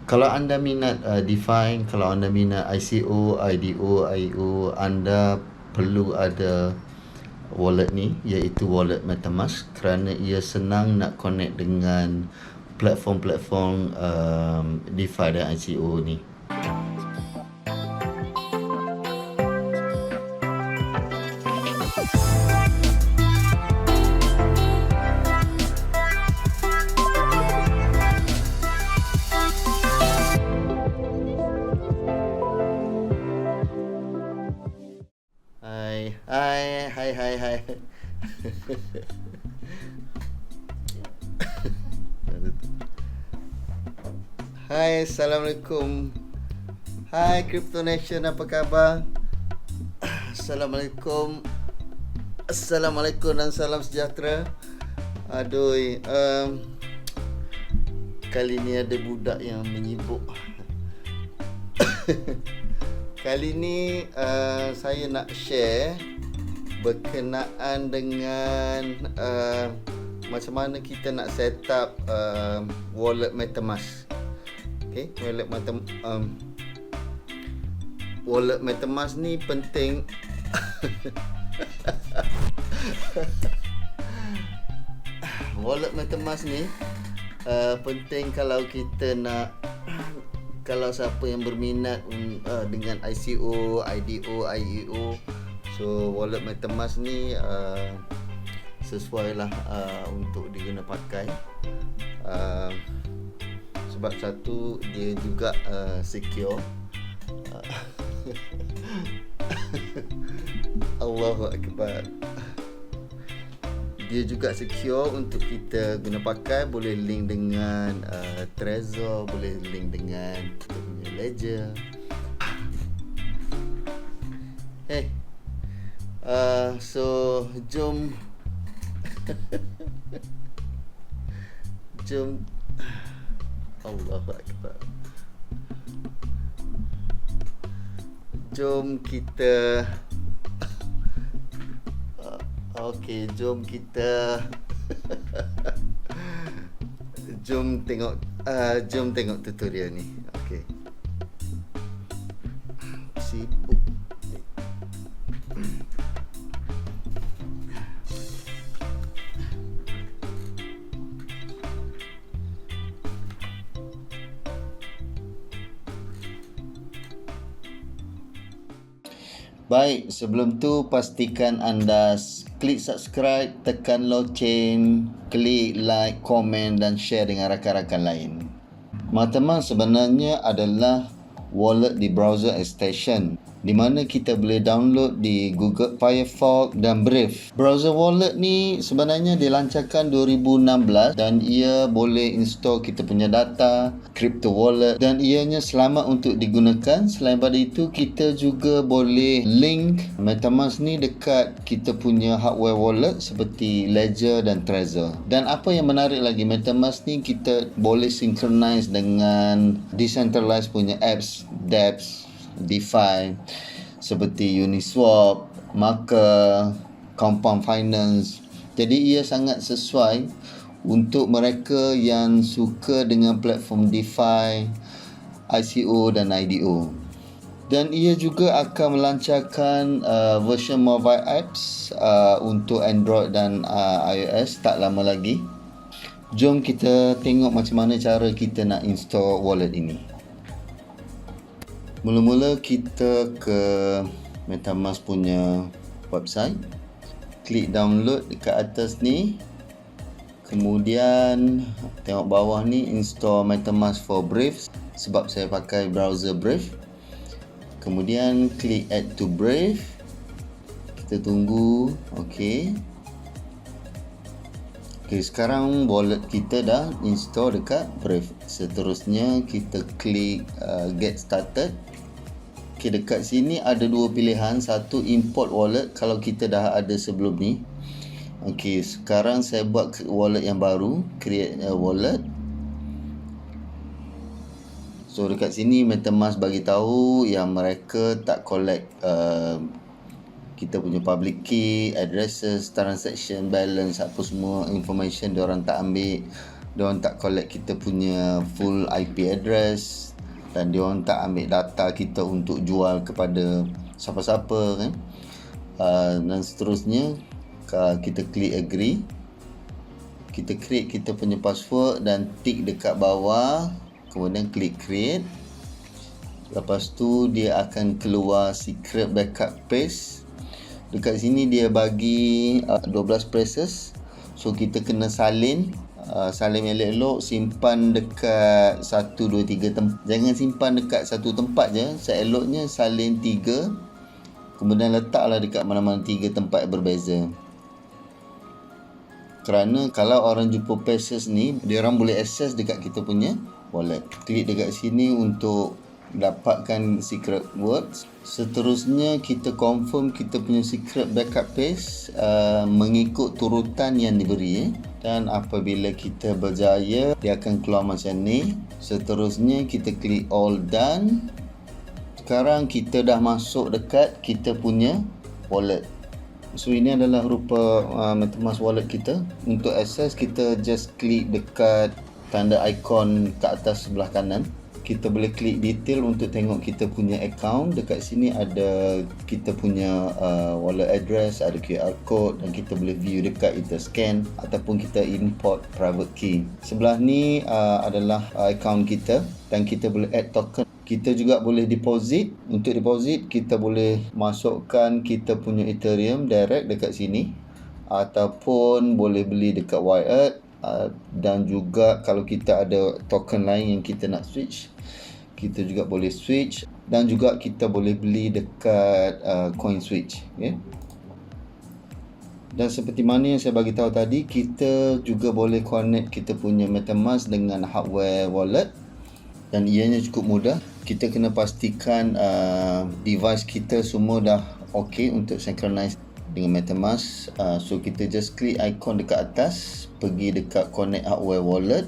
Kalau anda minat DeFi, kalau anda minat ICO, IDO, IEO, anda perlu ada wallet ni, iaitu wallet MetaMask, kerana ia senang nak connect dengan platform-platform DeFi dan ICO ni. Hai. Hai, Assalamualaikum. Hai Crypto Nation, apa khabar? Assalamualaikum dan salam sejahtera. Aduh, kali ni ada budak yang menyibuk. Kali ni saya nak share berkenaan dengan macam mana kita nak set up wallet MetaMask. Okay, wallet MetaMask ni penting. Wallet MetaMask ni penting kalau kita nak, kalau siapa yang berminat dengan ICO, IDO, IEO. So wallet MetaMask ni sesuai lah untuk diguna pakai. Sebab satu, dia juga secure. Allahu Akbar. Dia juga secure untuk kita guna pakai. Boleh link dengan Trezor, boleh link dengan kita punya Ledger. So jom Allahu Akbar. Jom kita jom kita jom tengok tutorial ni. Okey. Sibuk. Baik, sebelum tu pastikan anda klik subscribe, tekan loceng, klik like, komen dan share dengan rakan-rakan lain. MetaMask sebenarnya adalah wallet di browser extension, di mana kita boleh download di Google Firefox dan Brave. Browser wallet ni sebenarnya dilancarkan 2016 dan ia boleh install kita punya data, crypto wallet, dan ianya selamat untuk digunakan. Selain pada itu, kita juga boleh link MetaMask ni dekat kita punya hardware wallet seperti Ledger dan Trezor. Dan apa yang menarik lagi, MetaMask ni kita boleh synchronize dengan decentralized punya apps, dApps, DeFi seperti Uniswap, Maker, Compound Finance. Jadi ia sangat sesuai untuk mereka yang suka dengan platform DeFi, ICO dan IDO. Dan ia juga akan melancarkan version mobile apps untuk Android dan iOS tak lama lagi. Jom kita tengok macam mana cara kita nak install wallet ini. Mula-mula kita ke MetaMask punya website, klik download dekat atas ni, kemudian tengok bawah ni install MetaMask for Brave, sebab saya pakai browser Brave. Kemudian klik add to Brave, kita tunggu. Okey, sekarang wallet kita dah install dekat Brave. Seterusnya kita klik get started. Okay, dekat sini ada dua pilihan. Satu, import wallet kalau kita dah ada sebelum ni. Okay, sekarang saya buat wallet yang baru, create a wallet. So dekat sini MetaMask bagi tahu yang mereka tak collect kita punya public key, addresses, transaction balance, apa semua information diorang tak ambil. diorang tak collect kita punya full IP address, dan diorang tak ambil data kita untuk jual kepada siapa-siapa kan. Dan seterusnya, kita klik agree, kita create kita punya password dan tick dekat bawah, kemudian klik create. Lepas tu dia akan keluar secret backup page. Dekat sini dia bagi 12 phrases. So kita kena salin elok-elok, simpan dekat 1, 2, 3 tempat. Jangan simpan dekat satu tempat je. Seeloknya salin 3, kemudian letaklah dekat mana-mana 3 tempat berbeza. Kerana kalau orang jumpa phrases ni, dia orang boleh access dekat kita punya wallet. Klik dekat sini untuk dapatkan secret words. Seterusnya kita confirm kita punya secret backup page mengikut turutan yang diberi. Dan apabila kita berjaya, dia akan keluar macam ni. Seterusnya kita klik all done. Sekarang kita dah masuk dekat kita punya wallet. So ini adalah rupa MetaMask wallet kita. Untuk access, kita just klik dekat tanda ikon ke atas sebelah kanan. Kita boleh klik detail untuk tengok kita punya account. Dekat sini ada kita punya wallet address, ada QR code, dan kita boleh view dekat, kita scan ataupun kita import private key. Sebelah ni adalah account kita, dan kita boleh add token. Kita juga boleh deposit. Untuk deposit, kita boleh masukkan kita punya Ethereum direct dekat sini, ataupun boleh beli dekat Wyatt. Dan juga kalau kita ada token lain yang kita nak switch, kita juga boleh switch. Dan juga kita boleh beli dekat CoinSwitch, okay? Dan seperti mana yang saya bagi tahu tadi, kita juga boleh connect kita punya MetaMask dengan hardware wallet, dan ianya cukup mudah. Kita kena pastikan device kita semua dah ok untuk synchronize dengan MetaMask. So kita just klik ikon dekat atas, pergi dekat connect hardware wallet.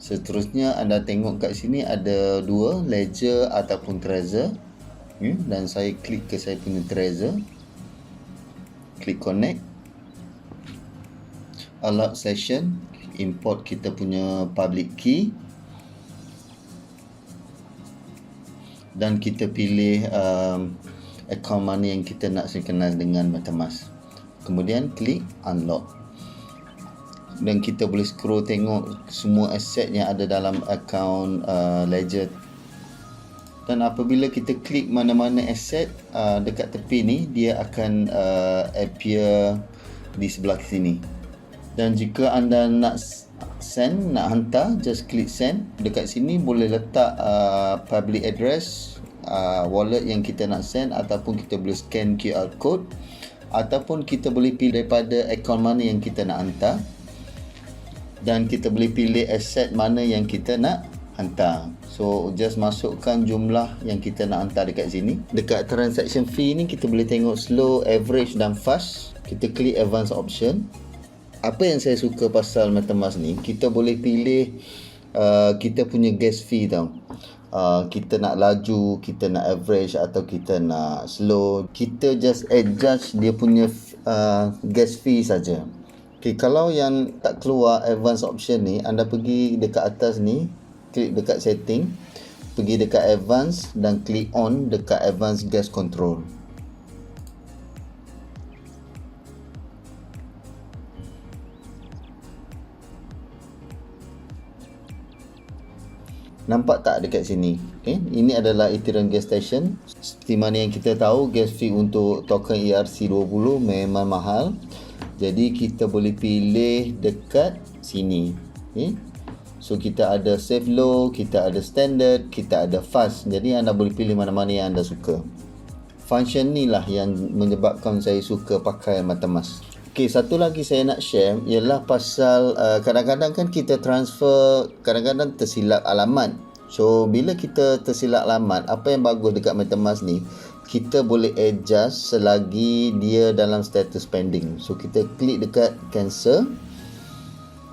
Seterusnya anda tengok kat sini ada dua, Ledger ataupun Trezor. Dan saya klik ke saya punya Trezor. Klik connect. Allow session. Import kita punya public key. Dan kita pilih account mana yang kita nak synchronize dengan MetaMask. Kemudian klik unlock. Dan kita boleh scroll tengok semua aset yang ada dalam account Ledger. Dan apabila kita klik mana-mana aset dekat tepi ni, dia akan appear di sebelah sini. Dan jika anda nak send, nak hantar, just klik send. Dekat sini boleh letak public address wallet yang kita nak send, ataupun kita boleh scan QR code, ataupun kita boleh pilih daripada akaun mana yang kita nak hantar, dan kita boleh pilih aset mana yang kita nak hantar. So just masukkan jumlah yang kita nak hantar dekat sini. Dekat transaction fee ni kita boleh tengok slow, average dan fast. Kita klik advance option. Apa yang saya suka pasal MetaMask ni, kita boleh pilih kita punya gas fee tau. Kita nak laju, kita nak average, atau kita nak slow. Kita just adjust dia punya gas fee saja. Okay, kalau yang tak keluar advance option ni, anda pergi dekat atas ni, klik dekat setting, pergi dekat advance dan klik on dekat advance gas control. Nampak tak dekat sini? Okay. Ini adalah Ethereum gas station. Seperti mana yang kita tahu, gas fee untuk token ERC20 memang mahal. Jadi kita boleh pilih dekat sini. Okay. So kita ada save low, kita ada standard, kita ada fast. Jadi anda boleh pilih mana-mana yang anda suka. Function ni lah yang menyebabkan saya suka pakai MetaMask. Okay, satu lagi saya nak share ialah pasal kadang-kadang kan kita transfer, kadang-kadang tersilap alamat. So bila kita tersilap alamat, apa yang bagus dekat MetaMask ni, kita boleh adjust selagi dia dalam status pending. So kita klik dekat cancel,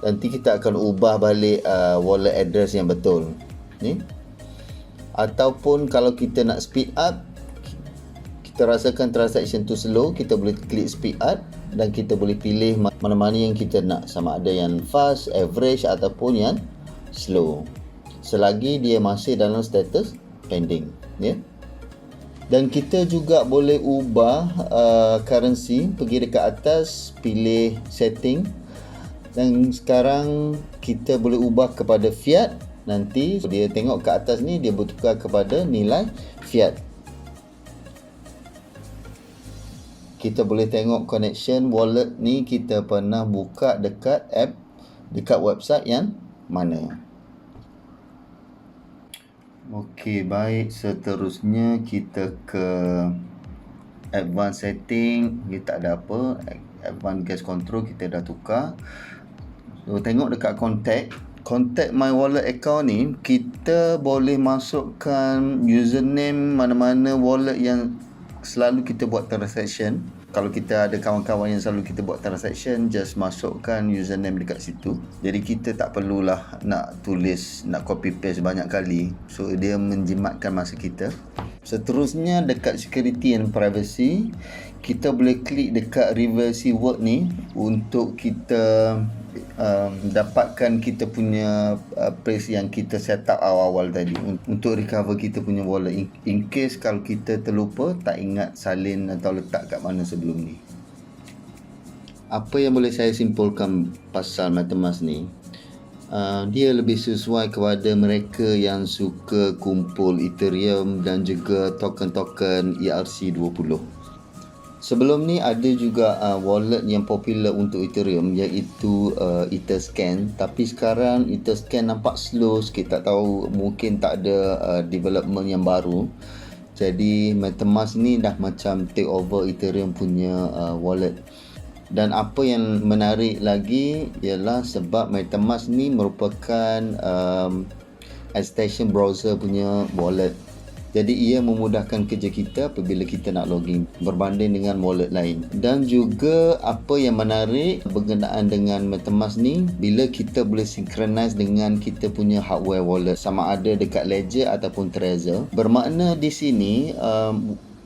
nanti kita akan ubah balik wallet address yang betul ni. Ataupun kalau kita nak speed up, kita rasakan transaction tu slow, kita boleh klik speed up. dan kita boleh pilih mana-mana yang kita nak, sama ada yang fast, average ataupun yang slow, selagi dia masih dalam status pending, ya. Dan kita juga boleh ubah currency, pergi dekat atas, pilih setting, dan sekarang kita boleh ubah kepada fiat. Nanti dia tengok ke atas ni, dia bertukar kepada nilai fiat. Kita boleh tengok connection wallet ni kita pernah buka dekat app, dekat website yang mana. Okey, baik, seterusnya kita ke advanced setting. Dia tak ada apa, advanced gas control kita dah tukar. So tengok dekat contact my wallet account ni, kita boleh masukkan username mana-mana wallet yang selalu kita buat transaction. Kalau kita ada kawan-kawan yang selalu kita buat transaction, just masukkan username dekat situ. Jadi kita tak perlulah nak tulis, nak copy paste banyak kali. So dia menjimatkan masa kita. Seterusnya dekat security and privacy, kita boleh klik dekat reverse word ni untuk kita dapatkan kita punya place yang kita set up awal-awal tadi untuk recover kita punya wallet, in case kalau kita terlupa, tak ingat salin atau letak kat mana sebelum ni. Apa yang boleh saya simpulkan pasal MetaMask ni, dia lebih sesuai kepada mereka yang suka kumpul Ethereum dan juga token-token ERC20. Sebelum ni ada juga wallet yang popular untuk Ethereum, iaitu Etherscan. Tapi sekarang Etherscan nampak slow sikit, tak tahu, mungkin tak ada development yang baru. Jadi MetaMask ni dah macam take over Ethereum punya wallet. Dan apa yang menarik lagi ialah sebab MetaMask ni merupakan extension browser punya wallet. Jadi ia memudahkan kerja kita apabila kita nak login berbanding dengan wallet lain. Dan juga apa yang menarik berkenaan dengan MetaMask ni, bila kita boleh synchronize dengan kita punya hardware wallet, sama ada dekat Ledger ataupun Trezor. Bermakna di sini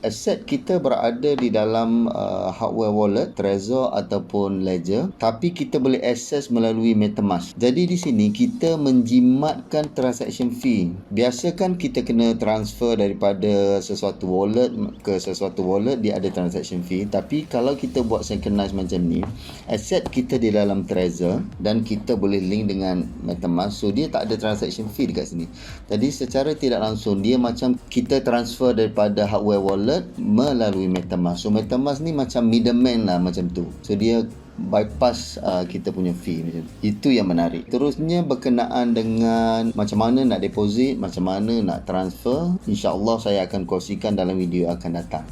aset kita berada di dalam hardware wallet, Trezor ataupun Ledger, tapi kita boleh akses melalui MetaMask. Jadi di sini kita menjimatkan transaction fee. Biasa kan kita kena transfer daripada sesuatu wallet ke sesuatu wallet, dia ada transaction fee. Tapi kalau kita buat synchronize macam ni, aset kita di dalam Trezor dan kita boleh link dengan MetaMask, so dia tak ada transaction fee dekat sini. Jadi secara tidak langsung dia macam kita transfer daripada hardware wallet melalui MetaMask. So MetaMask ni macam middleman lah, macam tu. So dia bypass kita punya fee macam tu. Itu yang menarik. Terusnya berkenaan dengan macam mana nak deposit, macam mana nak transfer, insya-Allah saya akan kongsikan dalam video akan datang.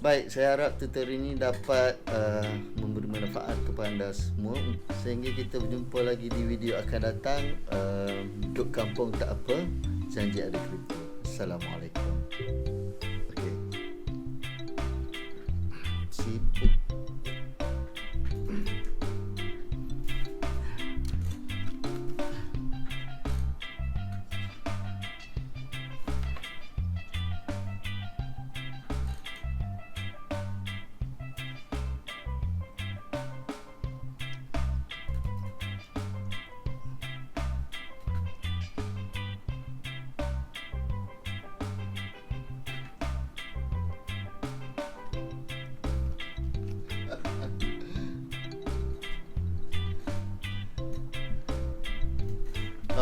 Baik, saya harap tutorial ini dapat memberi manfaat kepada anda semua. Sehingga kita berjumpa lagi di video akan datang. Duduk kampung tak apa, janji ada kripto. Assalamualaikum. Sibuk.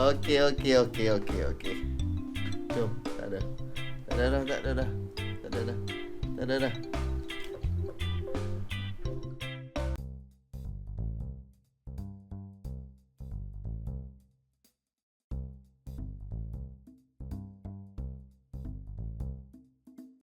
Okey. Jom, tak ada dah.